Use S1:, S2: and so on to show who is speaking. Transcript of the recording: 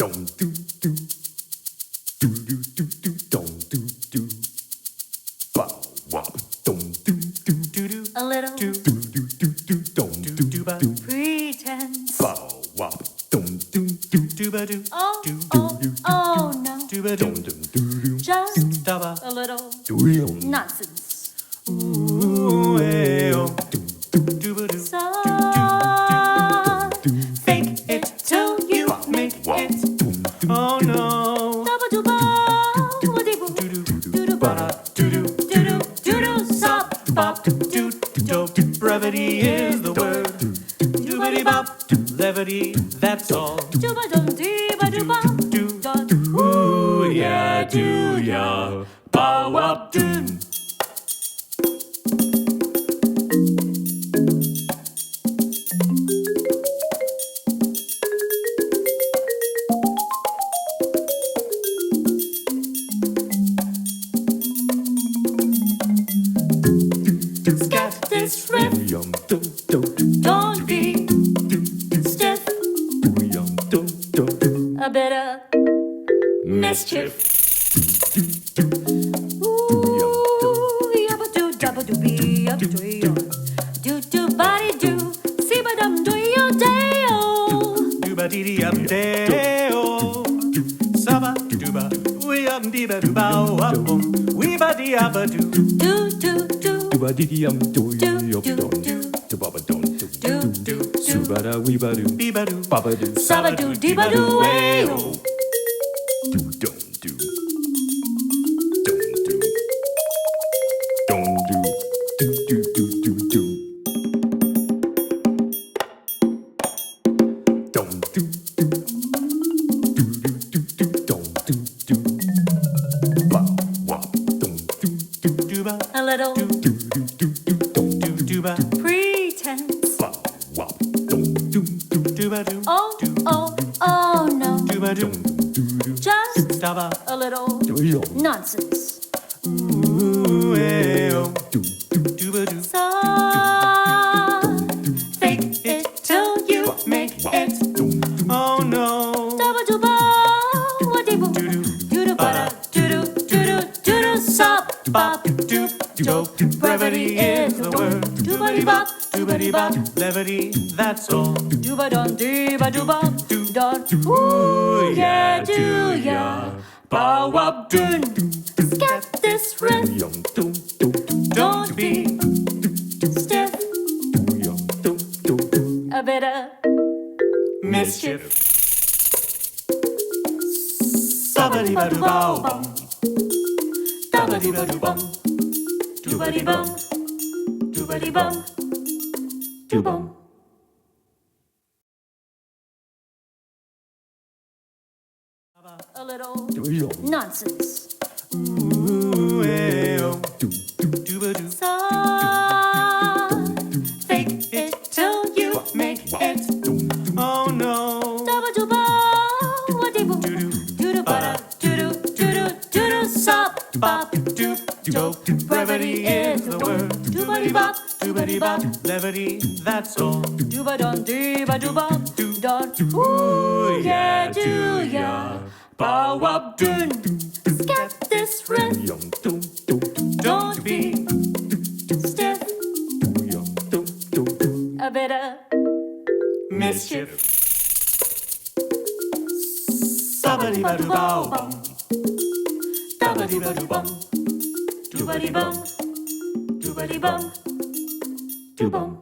S1: A little pretense. Oh, no. Just a little nonsense. So fake it till you make it. Oh no. Brevity is the word. Doobity bop, levity, that's all. Ooh yeah, do ya, bow up, doon. Scat this riff. Don't be stiff. A bit of mischief. Ooh, yabba do, dabba do, be up do yo. Do body do, see ba dum do yo deo. Do ba dee dee up deo. Saba do ba, we up dee ba do bow up boom. We ba dee abba do. Do. Do ba dee dee do yo do. Do ba ba do. Do. Subada we ba do. Be ba do. Baba do. Saba do dee ba do way yo. A little pretense. Oh no. Just a little nonsense. So fake it till you make it. Oh no. Bop, brevity is the word. Doobity bop, levity, that's all. Dooba don, dooba dooba, don. Ooh yeah, do ya, bow up, doon. Scat this riff. Don't be stiff. A bit of mischief. Sabadi ba doo bow bum. Dabba dee bum, doobity bum, doobity bum, doo bum. A little nonsense. So fake it till you make it. Oh no. Bop, brevity is the word. Doobity bop, levity, that's all. Dooba don, dooba dooba, don. Ooh yeah, do ya, bow up, doon. Scat this riff. Don't be stiff. A bit of mischief. Sabadi ba doo bow bum. Dabba dee ba doo bum, doobity bum, doobity bum, doo bum.